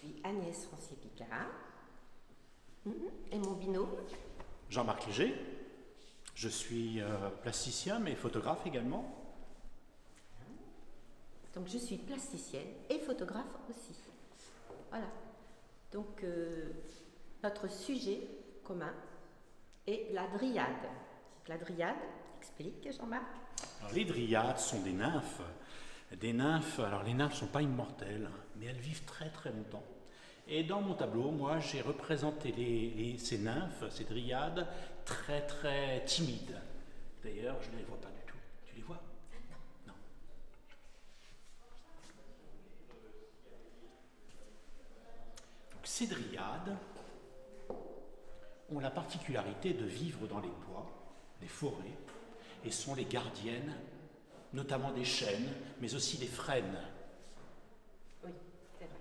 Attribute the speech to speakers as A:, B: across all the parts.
A: Je suis Agnès Rancière-Picard. Et mon binôme
B: Jean-Marc Léger. Je suis plasticien mais photographe également.
A: Donc je suis plasticienne et photographe aussi. Voilà. Donc notre sujet commun est la dryade. La dryade, explique Jean-Marc.
B: Les dryades sont des nymphes. Des nymphes, alors les nymphes ne sont pas immortelles, mais elles vivent très très longtemps. Et dans mon tableau, moi, j'ai représenté ces nymphes, ces dryades, très très timides. D'ailleurs, je ne les vois pas du tout. Tu les vois? Non. Donc, ces dryades ont la particularité de vivre dans les bois, les forêts, et sont les gardiennes, notamment des chênes, mais aussi des frênes.
A: Oui, c'est vrai.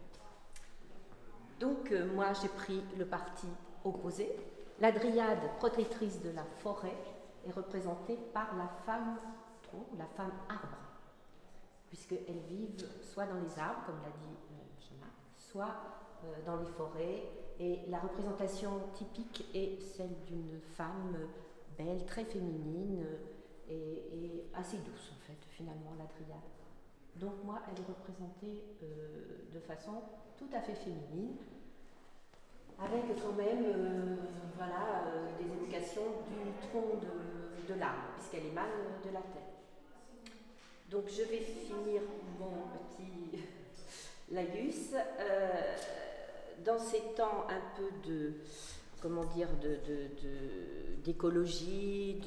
A: Donc moi j'ai pris le parti opposé. La dryade protectrice de la forêt est représentée par la femme tronc, la femme arbre, puisqu'elles vivent soit dans les arbres, comme l'a dit Jean-Marc, soit dans les forêts. Et la représentation typique est celle d'une femme belle, très féminine et assez douce en fait, finalement, la dryade. Donc moi, elle est représentée de façon tout à fait féminine, avec quand même voilà, des évocations du tronc de l'arbre, puisqu'elle émane de la terre. Donc je vais finir mon petit laïus dans ces temps un peu de, comment dire, d'écologie,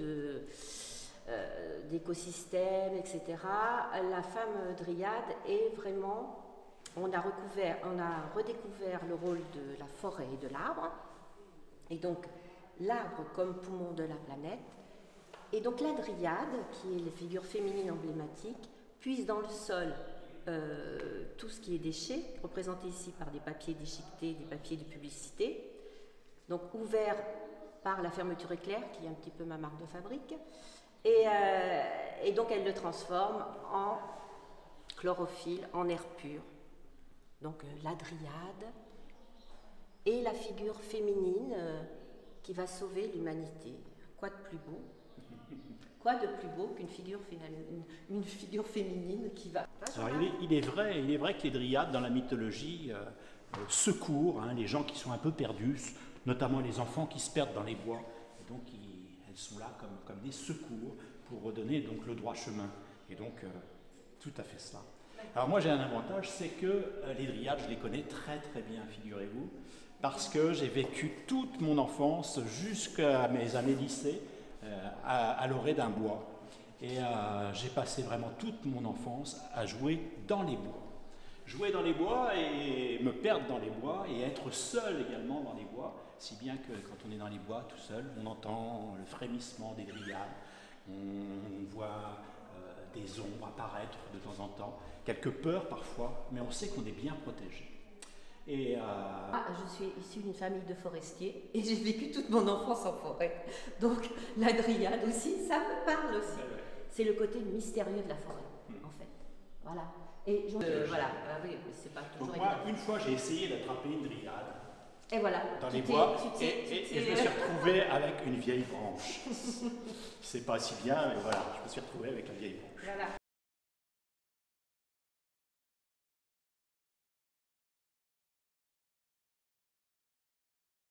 A: d'écosystème, etc. La femme dryade est vraiment, on a redécouvert le rôle de la forêt et de l'arbre, et donc l'arbre comme poumon de la planète. Et donc la dryade, qui est la figure féminine emblématique, puise dans le sol tout ce qui est déchets, représenté ici par des papiers déchiquetés, des papiers de publicité, donc ouverts par la fermeture éclair, qui est un petit peu ma marque de fabrique, et donc elle le transforme en chlorophylle, en air pur. Donc la dryade et la figure féminine qui va sauver l'humanité. Quoi de plus beau? Quoi de plus beau qu'une figure, une figure féminine qui va...
B: Alors, il est vrai que les dryades dans la mythologie secourent les gens qui sont un peu perdus, notamment les enfants qui se perdent dans les bois. Et donc elles sont là comme des secours pour redonner donc le droit chemin. Et donc tout à fait cela. Alors moi j'ai un avantage, c'est que les dryades, je les connais très très bien, figurez-vous, parce que j'ai vécu toute mon enfance jusqu'à mes années lycée à l'orée d'un bois. Et j'ai passé vraiment toute mon enfance à jouer dans les bois. Jouer dans les bois et me perdre dans les bois et être seul également dans les bois, si bien que quand on est dans les bois tout seul, on entend le frémissement des dryades, on voit des ombres apparaître de temps en temps, quelques peurs parfois, mais on sait qu'on est bien protégé. Et
A: je suis issue d'une famille de forestiers et j'ai vécu toute mon enfance en forêt. Donc la dryade aussi, ça me parle aussi. C'est le côté mystérieux de la forêt, en fait. Voilà. Et voilà, oui, c'est pas toujours
B: donc moi, une fois, j'ai essayé d'attraper une dryade.
A: Et voilà.
B: Dans les bois, et je me suis retrouvé avec une vieille branche. C'est pas si bien, mais voilà, je me suis retrouvé avec la vieille branche.
A: Voilà.